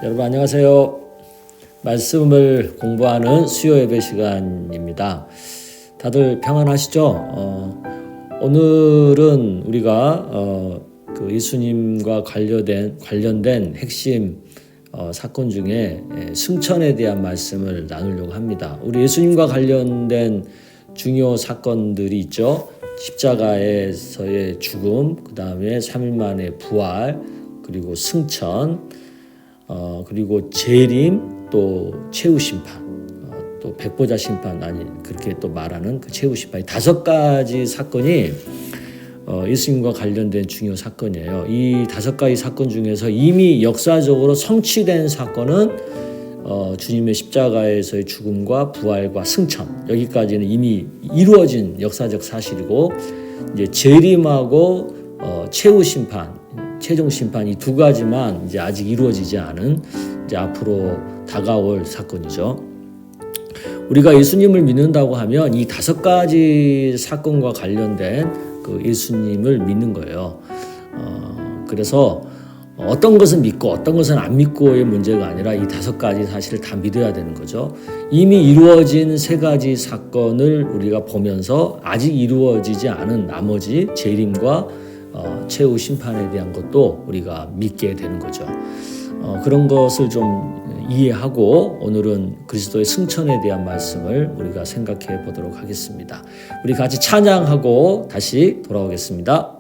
여러분 안녕하세요. 말씀을 공부하는 수요 예배 시간입니다. 다들 평안하시죠? 오늘은 우리가 그 예수님과 관련된 핵심 사건 중에 승천에 대한 말씀을 나누려고 합니다. 우리 예수님과 관련된 중요 사건들이 있죠. 십자가에서의 죽음, 그 다음에 3일 만에 부활, 그리고 승천, 그리고 재림, 또 최후 심판, 또 백보자 심판, 그렇게 또 말하는 그 최후 심판, 5가지 사건이 예수님과 관련된 중요 사건이에요. 이 5가지 사건 중에서 이미 역사적으로 성취된 사건은 주님의 십자가에서의 죽음과 부활과 승천, 여기까지는 이미 이루어진 역사적 사실이고, 이제 재림하고 최후 심판, 최종 심판, 이 2가지만 이제 아직 이루어지지 않은 이제 앞으로 다가올 사건이죠. 우리가 예수님을 믿는다고 하면 이 5가지 사건과 관련된 그 예수님을 믿는 거예요. 그래서 어떤 것은 믿고 어떤 것은 안 믿고의 문제가 아니라 이 5가지 사실을 다 믿어야 되는 거죠. 이미 이루어진 3가지 사건을 우리가 보면서 아직 이루어지지 않은 나머지 재림과 최후 심판에 대한 것도 우리가 믿게 되는 거죠. 그런 것을 좀 이해하고 오늘은 그리스도의 승천에 대한 말씀을 우리가 생각해 보도록 하겠습니다. 우리 같이 찬양하고 다시 돌아오겠습니다.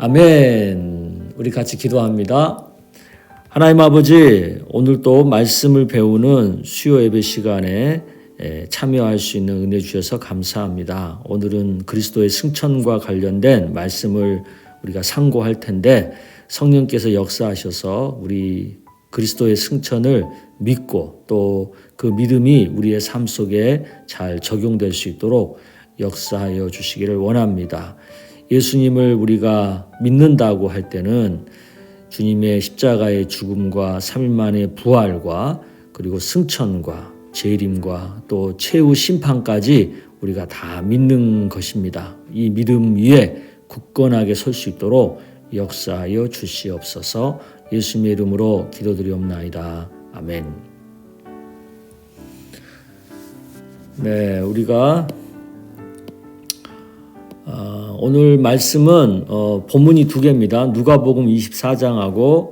아멘. 우리 같이 기도합니다. 하나님 아버지, 오늘 또 말씀을 배우는 수요 예배 시간에 참여할 수 있는 은혜 주셔서 감사합니다. 오늘은 그리스도의 승천과 관련된 말씀을 우리가 상고할 텐데 성령께서 역사하셔서 우리 그리스도의 승천을 믿고 또 그 믿음이 우리의 삶 속에 잘 적용될 수 있도록 역사하여 주시기를 원합니다. 예수님을 우리가 믿는다고 할 때는 주님의 십자가의 죽음과 3일 만의 부활과 그리고 승천과 재림과 또 최후 심판까지 우리가 다 믿는 것입니다. 이 믿음 위에 굳건하게 설 수 있도록 역사하여 주시옵소서. 예수님의 이름으로 기도드리옵나이다. 아멘. 네, 우리가 오늘 말씀은 본문이 두 개입니다. 누가복음 24장하고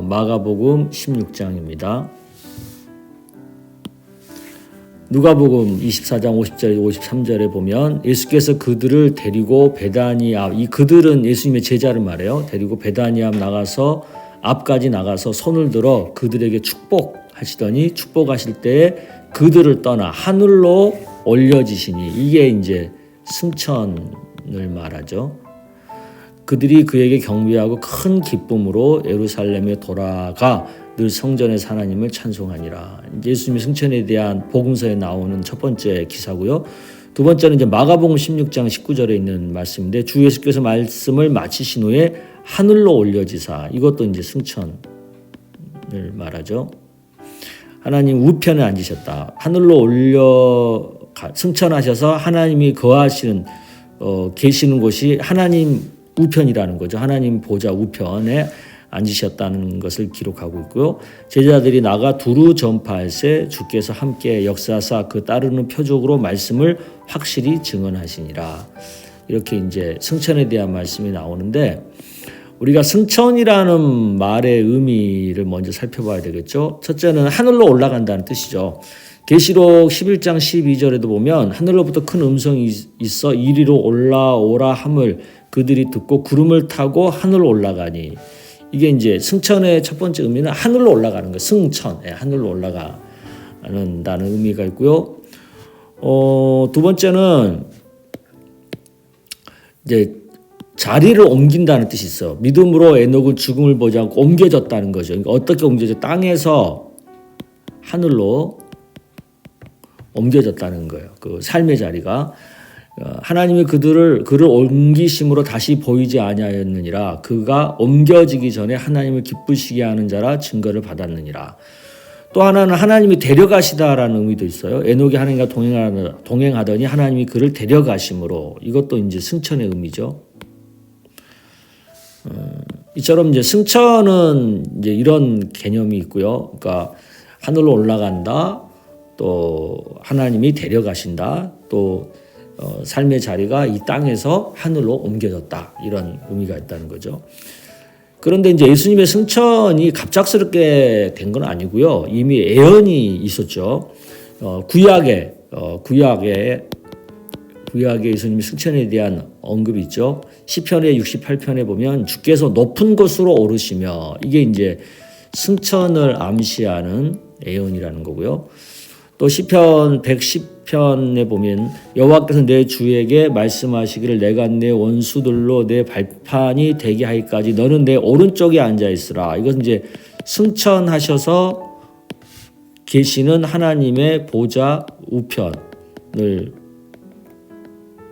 마가복음 16장입니다. 누가복음 24장 50절 53절에 보면 예수께서 그들을 데리고 베다니 앞, 이 그들은 예수님의 제자를 말해요. 데리고 베다니 앞 나가서 앞까지 나가서 손을 들어 그들에게 축복하시더니 축복하실 때에 그들을 떠나 하늘로 올려지시니, 이게 이제 승천을 말하죠. 그들이 그에게 경배하고 큰 기쁨으로 예루살렘에 돌아가 늘 성전에서 하나님을 찬송하니라. 예수님의 승천에 대한 복음서에 나오는 첫 번째 기사고요. 두 번째는 이제 마가복음 16장 19절에 있는 말씀인데, 주 예수께서 말씀을 마치신 후에 하늘로 올려지사, 이것도 이제 승천을 말하죠. 하나님 우편에 앉으셨다. 하늘로 승천하셔서 하나님이 거하시는 계시는 곳이 하나님 우편이라는 거죠. 하나님 보좌 우편에 앉으셨다는 것을 기록하고 있고요. 제자들이 나가 두루 전파할세 주께서 함께 역사하사 그 따르는 표적으로 말씀을 확실히 증언하시니라. 이렇게 이제 승천에 대한 말씀이 나오는데, 우리가 승천이라는 말의 의미를 먼저 살펴봐야 되겠죠. 첫째는 하늘로 올라간다는 뜻이죠. 계시록 11장 12절에도 보면 하늘로부터 큰 음성이 있어 이리로 올라오라 함을 그들이 듣고 구름을 타고 하늘로 올라가니, 이게 이제 승천의 첫 번째 의미는 하늘로 올라가는 거예요. 승천, 하늘로 올라가는다는 의미가 있고요. 두 번째는 이제 자리를 옮긴다는 뜻이 있어. 믿음으로 에녹은 죽음을 보지 않고 옮겨졌다는 거죠. 그러니까 어떻게 옮겨져? 땅에서 하늘로 옮겨졌다는 거예요. 그 삶의 자리가. 하나님이 그를 옮기심으로 다시 보이지 아니하였느니라. 그가 옮겨지기 전에 하나님을 기쁘시게 하는 자라 증거를 받았느니라. 또 하나는 하나님이 데려가시다라는 의미도 있어요. 에녹이 하나님과 동행하더니 하나님이 그를 데려가심으로, 이것도 이제 승천의 의미죠. 이처럼 이제 승천은 이제 이런 개념이 있고요. 그러니까 하늘로 올라간다, 또 하나님이 데려가신다, 또 삶의 자리가 이 땅에서 하늘로 옮겨졌다, 이런 의미가 있다는 거죠. 그런데 이제 예수님의 승천이 갑작스럽게 된 건 아니고요. 이미 예언이 있었죠. 구약에 예수님의 승천에 대한 언급이 있죠. 시편의 68편에 보면 주께서 높은 곳으로 오르시며, 이게 이제 승천을 암시하는 예언이라는 거고요. 또 시편 110편에 보면 여호와께서 내 주에게 말씀하시기를 내가 내 원수들로 내 발판이 되게 하기까지 너는 내 오른쪽에 앉아 있으라. 이것은 이제 승천하셔서 계시는 하나님의 보좌 우편을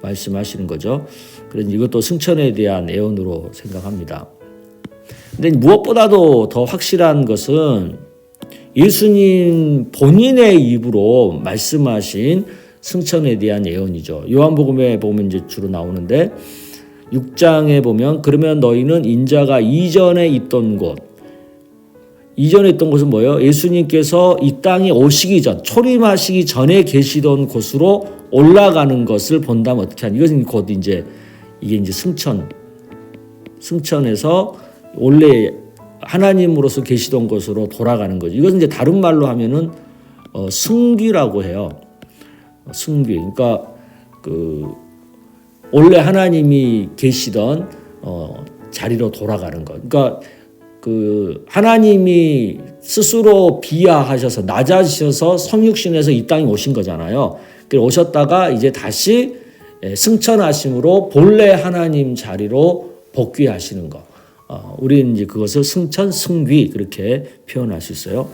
말씀하시는 거죠. 그래서 이것도 승천에 대한 예언으로 생각합니다. 근데 무엇보다도 더 확실한 것은 예수님 본인의 입으로 말씀하신 승천에 대한 예언이죠. 요한복음에 보면 이제 주로 나오는데 6장에 보면 그러면 너희는 인자가 이전에 있던 곳, 이전에 있던 곳은 뭐예요? 예수님께서 이 땅에 오시기 전, 초림하시기 전에 계시던 곳으로 올라가는 것을 본다면 어떻게 하냐? 이것은 곧 이제 이게 이제 승천에서 원래 하나님으로서 계시던 곳으로 돌아가는 거죠. 이것은 이제 다른 말로 하면은 승귀라고 해요. 승귀. 그러니까 원래 하나님이 계시던 자리로 돌아가는 것. 그러니까 그 하나님이 스스로 비하하셔서 낮아지셔서 성육신에서 이 땅에 오신 거잖아요. 오셨다가 이제 다시 승천하심으로 본래 하나님 자리로 복귀하시는 것. 우리는 이제 그것을 승천, 승귀 그렇게 표현할 수 있어요.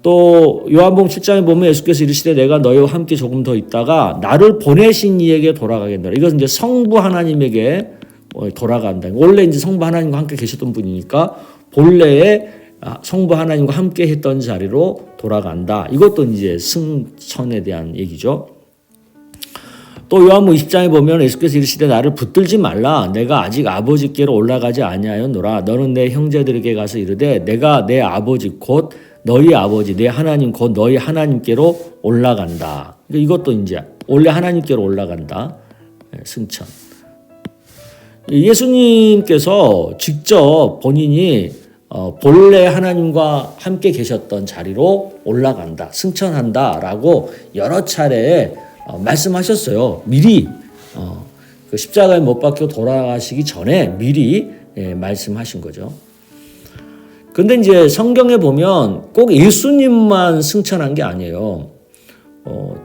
또 요한복음 7장에 보면 예수께서 이르시되 내가 너희와 함께 조금 더 있다가 나를 보내신 이에게 돌아가겠노라. 이것은 이제 성부 하나님에게 돌아간다. 원래 이제 성부 하나님과 함께 계셨던 분이니까 본래의 성부 하나님과 함께 했던 자리로 돌아간다. 이것도 이제 승천에 대한 얘기죠. 또 요한복음 20장에 보면 예수께서 이르시되 나를 붙들지 말라. 내가 아직 아버지께로 올라가지 아니하였노라. 너는 내 형제들에게 가서 이르되 내가 내 아버지 곧 너희 아버지 내 하나님 곧 너희 하나님께로 올라간다. 이것도 이제 원래 하나님께로 올라간다. 승천. 예수님께서 직접 본인이 본래 하나님과 함께 계셨던 자리로 올라간다, 승천한다라고 여러 차례 말씀하셨어요. 미리 그 십자가에 못 박혀 돌아가시기 전에 미리 말씀하신 거죠. 근데 이제 성경에 보면 꼭 예수님만 승천한 게 아니에요.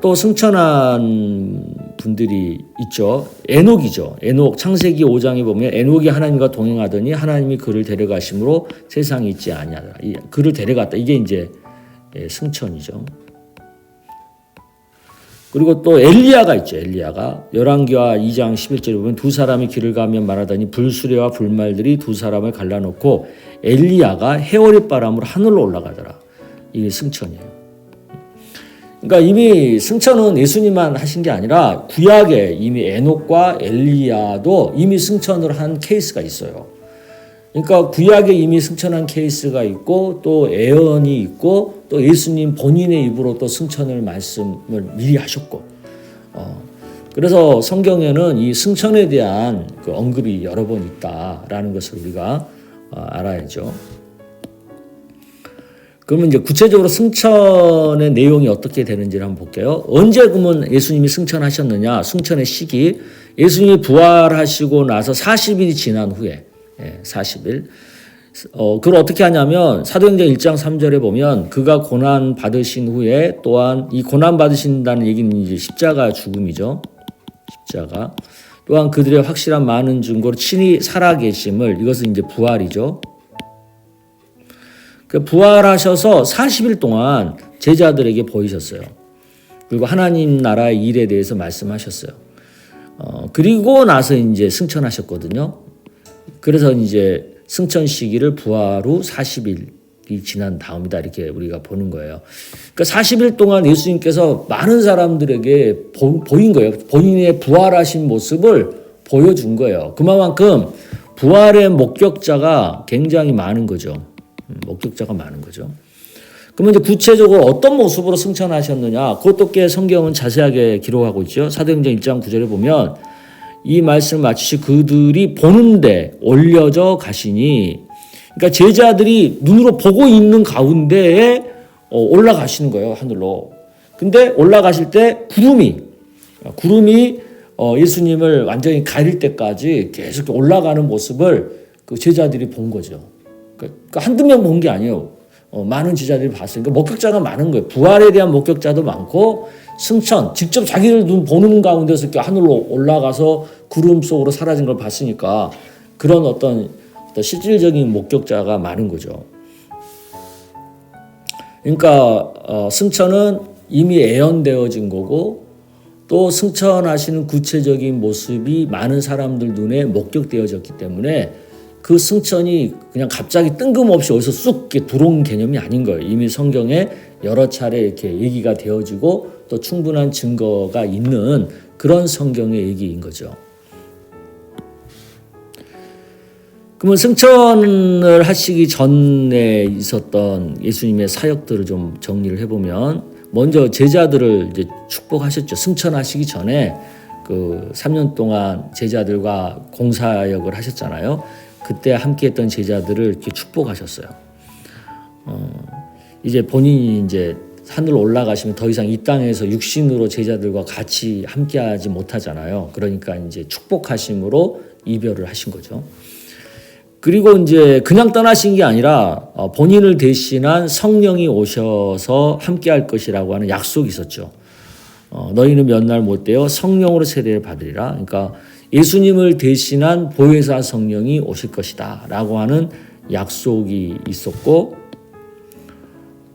또 승천한 분들이 있죠. 에녹이죠. 에녹 창세기 5장에 보면 에녹이 하나님과 동행하더니 하나님이 그를 데려가심으로 세상에 있지 아니하더라. 그를 데려갔다. 이게 이제 승천이죠. 그리고 또 엘리야가 있죠. 엘리야가 열왕기하 2장 11절에 보면 두 사람이 길을 가며 말하더니 불수레와 불말들이 두 사람을 갈라놓고 엘리야가 해오리 바람으로 하늘로 올라가더라. 이게 승천이에요. 그러니까 이미 승천은 예수님만 하신 게 아니라 구약에 이미 에녹과 엘리야도 이미 승천을 한 케이스가 있어요. 그러니까 구약에 이미 승천한 케이스가 있고 또 예언이 있고 또 예수님 본인의 입으로 또 승천을 말씀을 미리 하셨고 그래서 성경에는 이 승천에 대한 그 언급이 여러 번 있다라는 것을 우리가 알아야죠. 그러면 이제 구체적으로 승천의 내용이 어떻게 되는지를 한번 볼게요. 언제 그러면 예수님이 승천하셨느냐? 승천의 시기. 예수님이 부활하시고 나서 40일이 지난 후에 40일. 그걸 어떻게 하냐면 사도행전 1장 3절에 보면 그가 고난 받으신 후에 또한 이 고난 받으신다는 얘기는 이제 십자가 죽음이죠. 십자가. 또한 그들의 확실한 많은 증거로 친히 살아계심을 이것은 이제 부활이죠. 부활하셔서 40일 동안 제자들에게 보이셨어요. 그리고 하나님 나라의 일에 대해서 말씀하셨어요. 그리고 나서 이제 승천하셨거든요. 그래서 이제 승천 시기를 부활 후 40일이 지난 다음이다 이렇게 우리가 보는 거예요. 그러니까 40일 동안 예수님께서 많은 사람들에게 보인 거예요. 본인의 부활하신 모습을 보여준 거예요. 그만큼 부활의 목격자가 굉장히 많은 거죠. 목격자가 많은 거죠. 그러면 이제 구체적으로 어떤 모습으로 승천하셨느냐? 그것도 꽤 성경은 자세하게 기록하고 있죠. 사도행전 1장 9절에 보면 이 말씀을 마치시 그들이 보는데 올려져 가시니 그러니까 제자들이 눈으로 보고 있는 가운데에 올라가시는 거예요. 하늘로. 근데 올라가실 때 구름이 예수님을 완전히 가릴 때까지 계속 올라가는 모습을 그 제자들이 본 거죠. 그러니까 한두 명 본 게 아니에요. 많은 제자들이 봤으니까 목격자가 많은 거예요. 부활에 대한 목격자도 많고 승천, 직접 자기들 눈 보는 가운데서 이렇게 하늘로 올라가서 구름 속으로 사라진 걸 봤으니까 그런 어떤 실질적인 목격자가 많은 거죠. 그러니까 승천은 이미 예언되어진 거고 또 승천하시는 구체적인 모습이 많은 사람들 눈에 목격되어졌기 때문에 그 승천이 그냥 갑자기 뜬금없이 어디서 쑥 이렇게 들어온 개념이 아닌 거예요. 이미 성경에 여러 차례 이렇게 얘기가 되어지고 또 충분한 증거가 있는 그런 성경의 얘기인 거죠. 그러면 승천을 하시기 전에 있었던 예수님의 사역들을 좀 정리를 해보면 먼저 제자들을 이제 축복하셨죠. 승천하시기 전에 그 3년 동안 제자들과 공사역을 하셨잖아요. 그때 함께했던 제자들을 이렇게 축복하셨어요. 이제 본인이 이제 하늘로 올라가시면 더 이상 이 땅에서 육신으로 제자들과 같이 함께하지 못하잖아요. 그러니까 이제 축복하심으로 이별을 하신 거죠. 그리고 이제 그냥 떠나신 게 아니라 본인을 대신한 성령이 오셔서 함께 할 것이라고 하는 약속이 있었죠. 너희는 몇 날 못 되어 성령으로 세례를 받으리라. 그러니까 예수님을 대신한 보혜사 성령이 오실 것이다 라고 하는 약속이 있었고,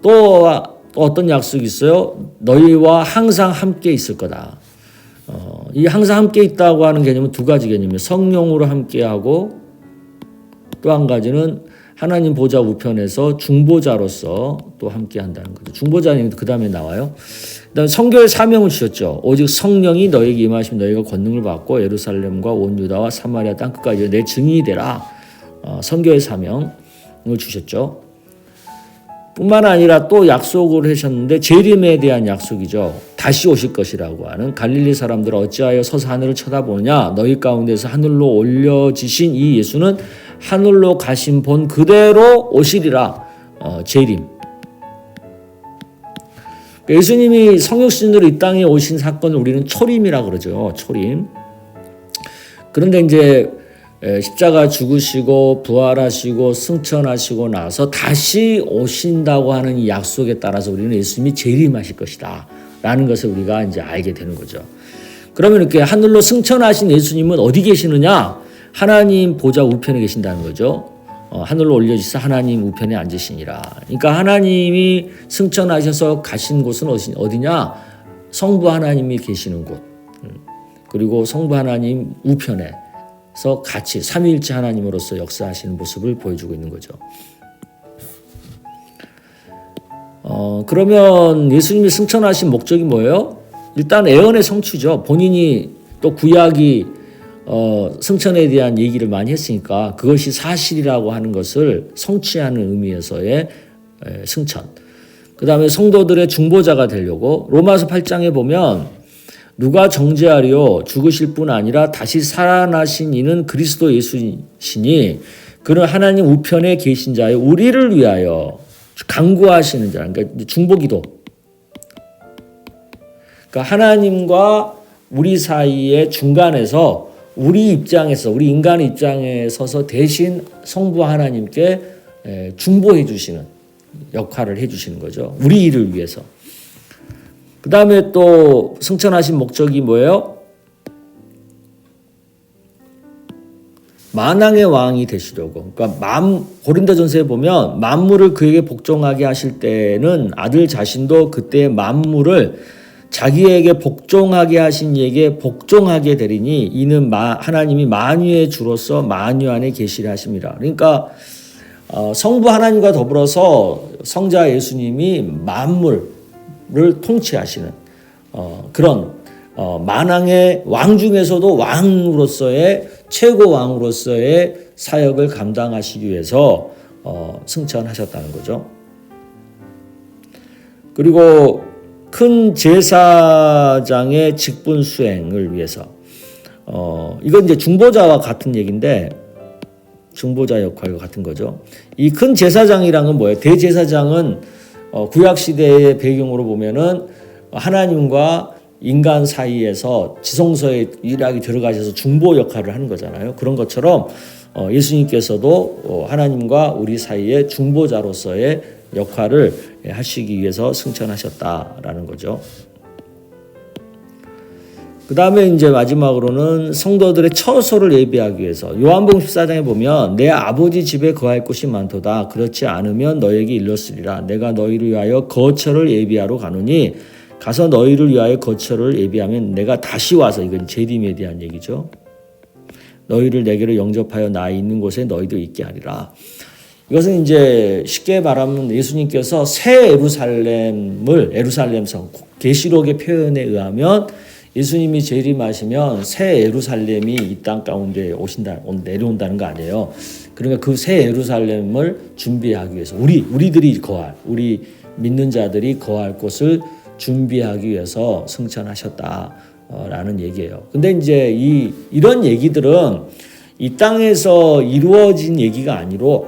또 어떤 약속이 있어요? 너희와 항상 함께 있을 거다. 이 항상 함께 있다고 하는 개념은 두 가지 개념이에요. 성령으로 함께하고, 또 한 가지는 하나님 보좌 우편에서 중보자로서 또 함께 한다는 거죠. 중보자는 그 다음에 나와요. 그다음에 선교의 사명을 주셨죠. 오직 성령이 너에게 임하시면 너희가 권능을 받고 예루살렘과 온 유다와 사마리아 땅 끝까지 내 증인이 되라. 선교의 사명을 주셨죠. 뿐만 아니라 또 약속을 하셨는데 재림에 대한 약속이죠. 다시 오실 것이라고 하는 갈릴리 사람들 어찌하여 서서 하늘을 쳐다보느냐. 너희 가운데서 하늘로 올려지신 이 예수는 하늘로 가신 본 그대로 오시리라. 재림. 예수님이 성육신으로 이 땅에 오신 사건을 우리는 초림이라 그러죠. 초림. 그런데 이제 십자가 죽으시고 부활하시고 승천하시고 나서 다시 오신다고 하는 이 약속에 따라서 우리는 예수님이 재림하실 것이다 라는 것을 우리가 이제 알게 되는 거죠. 그러면 이렇게 하늘로 승천하신 예수님은 어디 계시느냐? 하나님 보좌 우편에 계신다는 거죠. 하늘로 올려지사 하나님 우편에 앉으시니라. 그러니까 하나님이 승천하셔서 가신 곳은 어디냐? 성부 하나님이 계시는 곳. 그리고 성부 하나님 우편에서 같이 삼위일체 하나님으로서 역사하시는 모습을 보여주고 있는 거죠. 그러면 예수님이 승천하신 목적이 뭐예요? 일단 애언의 성취죠. 본인이 또 구약이 승천에 대한 얘기를 많이 했으니까 그것이 사실이라고 하는 것을 성취하는 의미에서의 승천. 그 다음에 성도들의 중보자가 되려고 로마서 8장에 보면 누가 정죄하리요 죽으실 뿐 아니라 다시 살아나신 이는 그리스도 예수시니 그는 하나님 우편에 계신 자의 우리를 위하여 간구하시는 자. 그러니까 중보기도. 그러니까 하나님과 우리 사이의 중간에서 우리 입장에서 우리 인간의 입장에 서서 대신 성부 하나님께 중보해 주시는 역할을 해 주시는 거죠. 우리 일을 위해서. 그 다음에 또 승천하신 목적이 뭐예요? 만왕의 왕이 되시려고. 그러니까 고린도전서에 보면 만물을 그에게 복종하게 하실 때는 아들 자신도 그때 만물을 자기에게 복종하게 하신 이에게 복종하게 되리니 이는 하나님이 만유의 주로서 만유 안에 계시려 하십니다. 그러니까 성부 하나님과 더불어서 성자 예수님이 만물을 통치하시는 그런 만왕의 왕 중에서도 왕으로서의 최고 왕으로서의 사역을 감당하시기 위해서 승천하셨다는 거죠. 그리고 큰 제사장의 직분 수행을 위해서 이건 이제 중보자와 같은 얘기인데 중보자 역할과 같은 거죠. 이 큰 제사장이란 건 뭐예요? 대제사장은 구약 시대의 배경으로 보면은 하나님과 인간 사이에서 지성소에 유일하게 들어가셔서 중보 역할을 하는 거잖아요. 그런 것처럼 예수님께서도 하나님과 우리 사이의 중보자로서의 역할을 하시기 위해서 승천하셨다라는 거죠. 그 다음에 이제 마지막으로는 성도들의 처소를 예비하기 위해서 요한복음 14장에 보면 내 아버지 집에 거할 곳이 많도다. 그렇지 않으면 너에게 일렀으리라. 내가 너희를 위하여 거처를 예비하러 가노니 가서 너희를 위하여 거처를 예비하면 내가 다시 와서 이건 재림에 대한 얘기죠. 너희를 내게로 영접하여 나 있는 곳에 너희도 있게 하리라. 이것은 이제 쉽게 말하면 예수님께서 새 예루살렘성 계시록의 표현에 의하면 예수님이 재림하시면 새 예루살렘이 이 땅 가운데 내려온다는 거 아니에요. 그러니까 그 새 예루살렘을 준비하기 위해서 우리들이 우리 믿는 자들이 거할 곳을 준비하기 위해서 승천하셨다라는 얘기예요. 근데 이제 이런 얘기들은 이 땅에서 이루어진 얘기가 아니고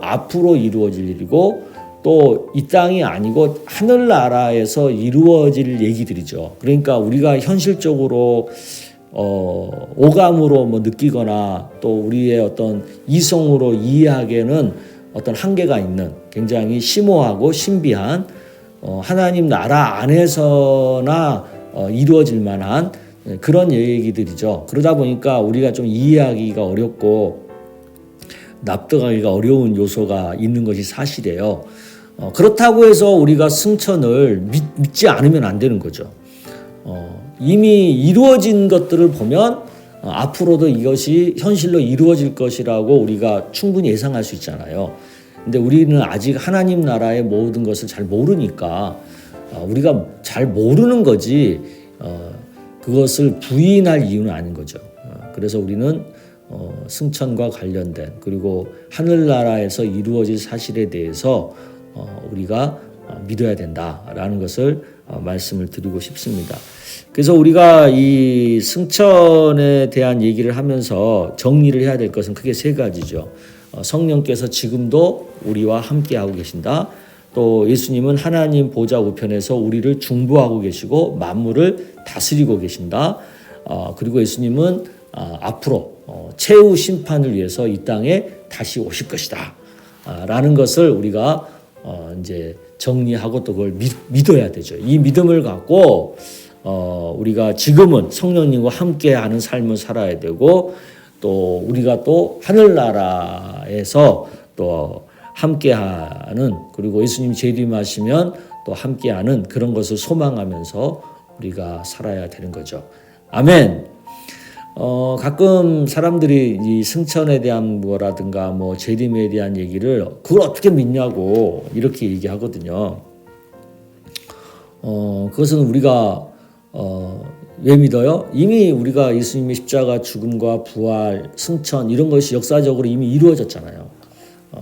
앞으로 이루어질 일이고 또 이 땅이 아니고 하늘나라에서 이루어질 얘기들이죠. 그러니까 우리가 현실적으로 오감으로 뭐 느끼거나 또 우리의 어떤 이성으로 이해하기에는 어떤 한계가 있는 굉장히 심오하고 신비한 하나님 나라 안에서나 이루어질 만한 그런 얘기들이죠. 그러다 보니까 우리가 좀 이해하기가 어렵고 납득하기가 어려운 요소가 있는 것이 사실이에요. 그렇다고 해서 우리가 승천을 믿지 않으면 안 되는 거죠. 이미 이루어진 것들을 보면 앞으로도 이것이 현실로 이루어질 것이라고 우리가 충분히 예상할 수 있잖아요. 근데 우리는 아직 하나님 나라의 모든 것을 잘 모르니까 우리가 잘 모르는 거지 그것을 부인할 이유는 아닌 거죠. 그래서 우리는 승천과 관련된 그리고 하늘나라에서 이루어질 사실에 대해서 우리가 믿어야 된다라는 것을 말씀을 드리고 싶습니다. 그래서 우리가 이 승천에 대한 얘기를 하면서 정리를 해야 될 것은 크게 세 가지죠. 성령께서 지금도 우리와 함께하고 계신다. 또 예수님은 하나님 보좌 우편에서 우리를 중보하고 계시고 만물을 다스리고 계신다. 그리고 예수님은 앞으로 최후 심판을 위해서 이 땅에 다시 오실 것이다. 라는 것을 우리가 이제 정리하고 또 그걸 믿어야 되죠. 이 믿음을 갖고 우리가 지금은 성령님과 함께하는 삶을 살아야 되고 또 우리가 또 하늘나라에서 또 함께하는 그리고 예수님 재림하시면 또 함께하는 그런 것을 소망하면서 우리가 살아야 되는 거죠. 아멘. 가끔 사람들이 이 승천에 대한 뭐라든가 뭐 재림에 대한 얘기를 그걸 어떻게 믿냐고 이렇게 얘기하거든요. 그것은 우리가 왜 믿어요? 이미 우리가 예수님의 십자가 죽음과 부활, 승천 이런 것이 역사적으로 이미 이루어졌잖아요.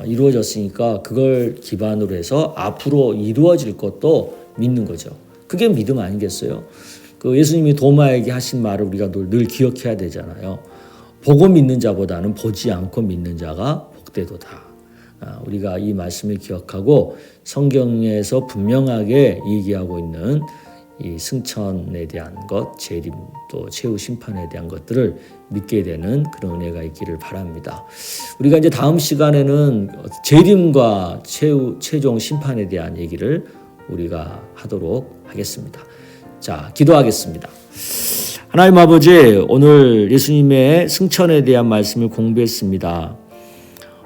이루어졌으니까 그걸 기반으로 해서 앞으로 이루어질 것도 믿는 거죠. 그게 믿음 아니겠어요? 그 예수님이 도마에게 하신 말을 우리가 늘 기억해야 되잖아요. 보고 믿는 자보다는 보지 않고 믿는 자가 복되도다. 우리가 이 말씀을 기억하고 성경에서 분명하게 얘기하고 있는 이 승천에 대한 것, 재림 또 최후 심판에 대한 것들을 믿게 되는 그런 은혜가 있기를 바랍니다. 우리가 이제 다음 시간에는 재림과 최종 심판에 대한 얘기를 우리가 하도록 하겠습니다. 자, 기도하겠습니다. 하나님 아버지, 오늘 예수님의 승천에 대한 말씀을 공부했습니다.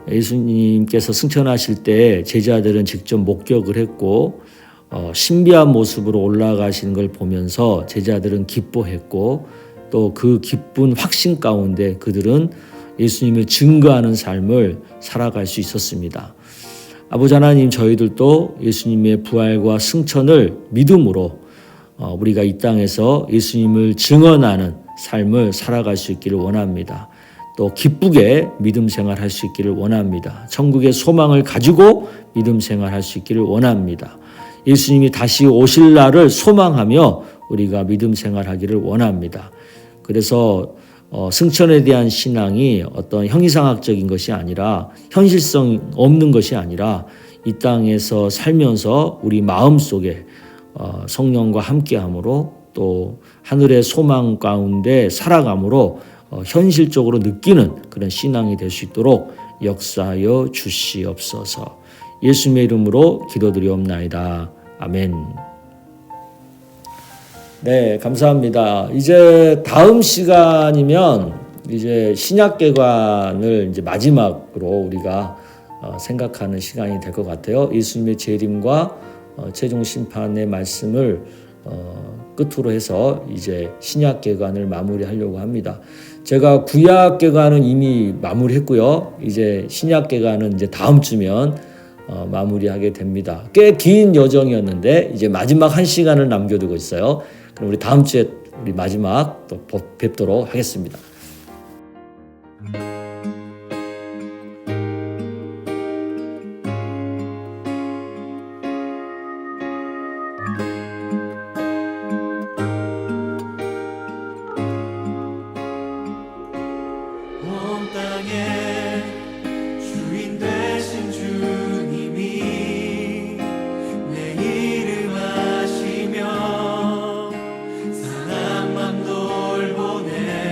예수님께서 승천하실 때 제자들은 직접 목격을 했고 신비한 모습으로 올라가시는 걸 보면서 제자들은 기뻐했고 또 그 기쁜 확신 가운데 그들은 예수님을 증거하는 삶을 살아갈 수 있었습니다. 아버지 하나님, 저희들도 예수님의 부활과 승천을 믿음으로 우리가 이 땅에서 예수님을 증언하는 삶을 살아갈 수 있기를 원합니다. 또 기쁘게 믿음 생활할 수 있기를 원합니다. 천국의 소망을 가지고 믿음 생활할 수 있기를 원합니다. 예수님이 다시 오실 날을 소망하며 우리가 믿음 생활하기를 원합니다. 그래서 승천에 대한 신앙이 어떤 형이상학적인 것이 아니라 현실성 없는 것이 아니라 이 땅에서 살면서 우리 마음속에 성령과 함께함으로 또 하늘의 소망 가운데 살아감으로 현실적으로 느끼는 그런 신앙이 될 수 있도록 역사하여 주시옵소서. 예수님의 이름으로 기도드리옵나이다. 아멘. 네, 감사합니다. 이제 다음 시간이면 이제 신약개관을 이제 마지막으로 우리가 생각하는 시간이 될 것 같아요. 예수님의 재림과 최종 심판의 말씀을 끝으로 해서 이제 신약개관을 마무리하려고 합니다. 제가 구약개관은 이미 마무리했고요. 이제 신약개관은 이제 다음 주면 마무리하게 됩니다. 꽤 긴 여정이었는데 이제 마지막 한 시간을 남겨두고 있어요. 그럼 우리 다음 주에 우리 마지막 또 뵙도록 하겠습니다. 온 땅의 주인 되신 주님이 내 이름 아시며 사랑만 돌보네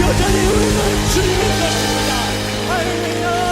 여전히 우리는 주님의 것입니다. 할렐루야.